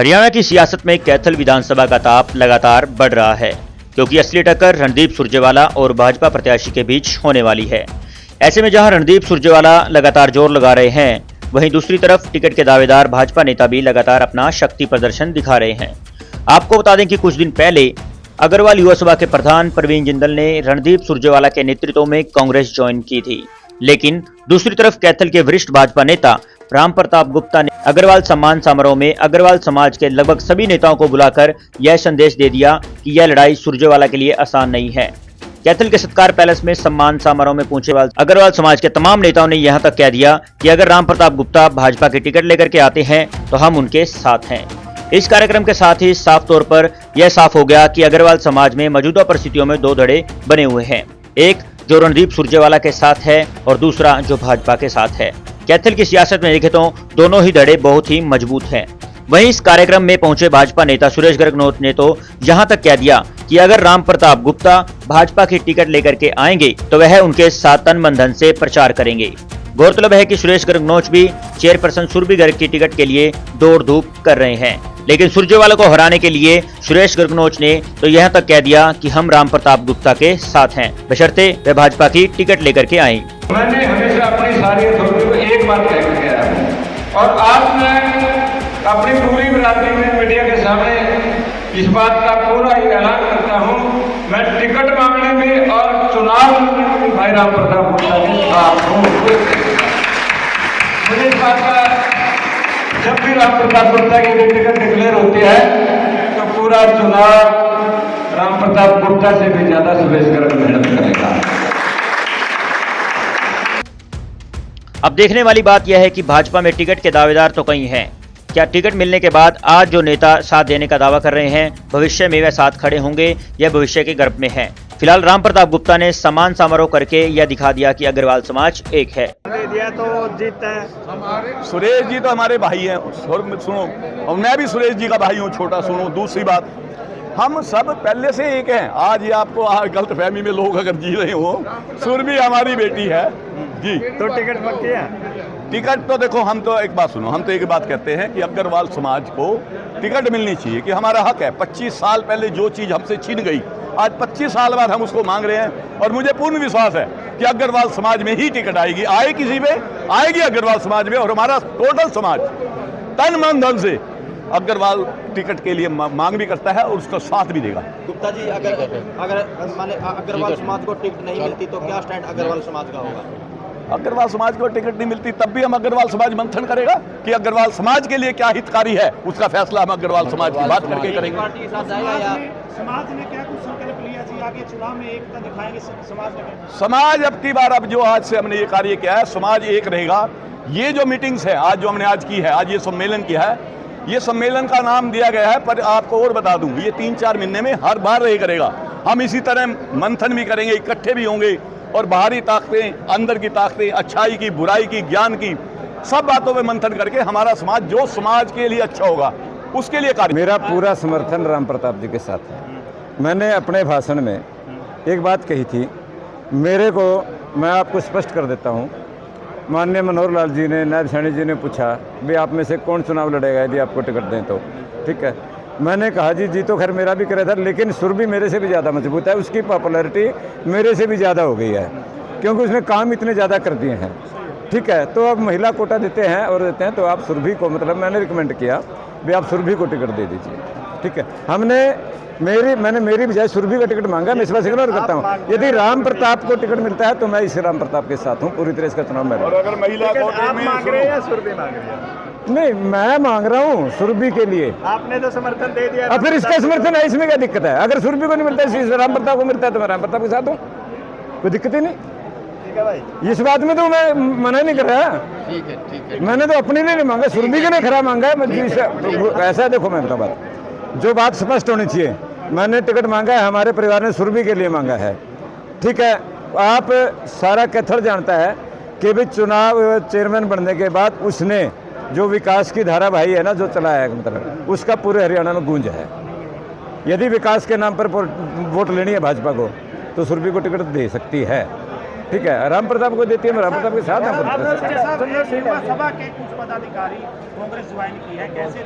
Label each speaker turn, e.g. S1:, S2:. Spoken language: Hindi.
S1: हरियाणा की सियासत में कैथल विधानसभा का ताप लगातार बढ़ रहा है, क्योंकि असली टक्कर रणदीप सुरजेवाला और भाजपा प्रत्याशी के बीच होने वाली है। ऐसे में जहां रणदीप सुरजेवाला लगातार जोर लगा रहे हैं, वहीं दूसरी तरफ टिकट के दावेदार भाजपा नेता भी लगातार अपना शक्ति प्रदर्शन दिखा रहे हैं। आपको बता दें कि कुछ दिन पहले अग्रवाल युवा सभा के प्रधान प्रवीण जिंदल ने रणदीप सुरजेवाला के नेतृत्व में कांग्रेस ज्वाइन की थी, लेकिन दूसरी तरफ कैथल के वरिष्ठ भाजपा नेता राम प्रताप गुप्ता ने अग्रवाल सम्मान समारोह में अग्रवाल समाज के लगभग सभी नेताओं को बुलाकर यह संदेश दे दिया कि यह लड़ाई सुरजेवाला के लिए आसान नहीं है। कैथल के सत्कार पैलेस में सम्मान समारोह में पहुंचे अग्रवाल समाज के तमाम नेताओं ने यहां तक कह दिया कि अगर राम प्रताप गुप्ता भाजपा की टिकट लेकर के आते हैं तो हम उनके साथ हैं। इस कार्यक्रम के साथ ही साफ तौर पर यह साफ हो गया कि अग्रवाल समाज में मौजूदा परिस्थितियों में दो धड़े बने हुए हैं, एक जो रणदीप सुरजेवाला के साथ है और दूसरा जो भाजपा के साथ है। कैथल की सियासत में देखें तो दोनों ही धड़े बहुत ही मजबूत हैं। वहीं इस कार्यक्रम में पहुंचे भाजपा नेता सुरेश गर्ग ने तो यहां तक कह दिया कि अगर राम प्रताप गुप्ता भाजपा की टिकट लेकर के आएंगे तो वह उनके साथ तन मन धन से प्रचार करेंगे। गौरतलब है कि सुरेश गर्ग भी चेयरपर्सन सुरभि गर्ग की टिकट के लिए दौड़ धूप कर रहे हैं, लेकिन सुरजेवाला को हराने के लिए सुरेश गर्ग ने तो यह तक कह दिया कि हम राम प्रताप गुप्ता के साथ हैं, बशर्ते वे भाजपा की टिकट लेकर के आए।
S2: मैंने हमेशा अपनी सारी अथॉरिटी को एक बात कह के गया है और आज मैं अपनी पूरी बिरादरी में मीडिया के सामने इस बात का पूरा ही ऐलान करता हूँ, मैं टिकट मांगने में और चुनाव में भाई राम प्रताप गुप्ता के साथ हूँ। मुझे इस बात का जब भी राम प्रताप गुप्ता की टिकट डिक्लेयर होती है तो पूरा चुनाव राम प्रताप गुप्ता से भी ज्यादा सुरेश गर्ग मेहनत करेगा।
S1: अब देखने वाली बात यह है कि भाजपा में टिकट के दावेदार तो कई हैं। क्या टिकट मिलने के बाद आज जो नेता साथ देने का दावा कर रहे हैं, भविष्य में वह साथ खड़े होंगे, यह भविष्य के गर्भ में है। फिलहाल राम प्रताप गुप्ता ने सम्मान समारोह करके यह दिखा दिया कि अग्रवाल समाज एक है।
S3: दिया तो जीत है।
S4: सुरेश जी तो हमारे भाई हैं, सुनो, और मैं भी सुरेश जी का भाई हूँ छोटा। सुनो, दूसरी बात, हम सब पहले से एक हैं। आज ये आपको गलत फहमी में लोग अगर जी रहे हो, सुरभि हमारी बेटी है जी।
S3: तो टिकट पक्की है?
S4: टिकट तो देखो, हम तो एक बात सुनो, हम तो एक बात कहते हैं कि अग्रवाल समाज को टिकट मिलनी चाहिए, कि हमारा हक है। 25 साल पहले जो चीज़ हमसे छीन गई, आज 25 साल बाद हम उसको मांग रहे हैं, और मुझे पूर्ण विश्वास है कि अग्रवाल समाज में ही टिकट आएगी। आए किसी में, आएगी अग्रवाल समाज में, और हमारा टोटल समाज तन मन धन से अग्रवाल टिकट के लिए मांग भी करता है और उसका साथ भी देगा।
S5: गुप्ता जी, अगर माने अग्रवाल समाज को टिकट नहीं मिलती तो क्या स्टैंड अग्रवाल समाज का होगा?
S4: अग्रवाल समाज को टिकट नहीं मिलती तब भी हम अग्रवाल समाज मंथन करेगा कि अग्रवाल समाज के लिए क्या हितकारी है, उसका फैसला हम अग्रवाल समाज की बात करके करेंगे।
S5: पार्टी के साथ जाएगा या
S3: समाज ने क्या कुछ संकल्प लिया जी, आगे चुनाव में एकता दिखाएंगे समाज में?
S4: समाज अब की बार, अब जो आज से हमने ये कार्य किया है, समाज एक रहेगा। ये जो मीटिंग्स है आज जो हमने आज की है, आज ये सम्मेलन किया है, ये सम्मेलन का नाम दिया गया है, पर आपको और बता दूं, ये 3-4 महीने में हर बार रहे करेगा। हम इसी तरह मंथन भी करेंगे, इकट्ठे भी होंगे, और बाहरी ताकतें, अंदर की ताकतें, अच्छाई की, बुराई की, ज्ञान की, सब बातों पे मंथन करके हमारा समाज जो समाज के लिए अच्छा होगा उसके लिए कार्य।
S6: मेरा पूरा समर्थन राम प्रताप जी के साथ है। मैंने अपने भाषण में एक बात कही थी, मेरे को, मैं आपको स्पष्ट कर देता हूँ, माननीय मनोहर लाल जी ने, नायब सैनी जी ने पूछा भी आप में से कौन चुनाव लड़ेगा यदि आपको टिकट दें तो, ठीक है। मैंने कहा जी तो खैर मेरा भी करे था, लेकिन सुरभि मेरे से भी ज़्यादा मजबूत है, उसकी पॉपुलैरिटी मेरे से भी ज़्यादा हो गई है, क्योंकि उसने काम इतने ज़्यादा कर दिए हैं, ठीक है। तो अब महिला कोटा देते हैं और देते हैं, तो आप सुरभि को, मतलब मैंने रिकमेंड किया भी आप सुरभि को टिकट दे दीजिए, ठीक है। मैंने मेरी बजाय सुरभि का टिकट मांगा, मैं इस बात से इग्नोर करता हूँ। यदि राम प्रताप को टिकट मिलता है तो मैं इस राम प्रताप के साथ हूँ, पूरी तरह इसका चुनाव में।
S4: और अगर महिला
S3: आप मांग रहे हैं या सुरभि मांग रहे हैं?
S6: नहीं, मैं मांग रहा हूँ सुरभि के लिए।
S3: आपने तो समर्थन दे दिया,
S6: और फिर इसका समर्थन है, इसमें क्या दिक्कत है? अगर सुरभि को नहीं मिलता है, राम प्रताप को मिलता है, तो मैं राम प्रताप के साथ हूँ, कोई दिक्कत ही नहीं।
S3: ठीक है भाई,
S6: इस बात में तो मैं मना नहीं कर रहा। ठीक है। मैंने तो अपने लिए नहीं मांगा, सुरभि के लिए खरा मांगा है। ऐसा है, देखो मैं बताऊँ बात, जो बात स्पष्ट होनी चाहिए, मैंने टिकट मांगा है, हमारे परिवार ने सुरभि के लिए मांगा है, ठीक है। आप सारा कैथल जानता है कि भी चुनाव चेयरमैन बनने के बाद उसने जो विकास की धारा भाई है ना, जो चलाया है, मतलब उसका पूरे हरियाणा में गूंज है। यदि विकास के नाम पर वोट लेनी है भाजपा को, तो सुरभि को टिकट दे सकती है, ठीक है। राम प्रताप को देती है, मैं राम प्रताप के साथ
S3: सभा के कुछ पदाधिकारी कांग्रेस ज्वाइन की है, कैसे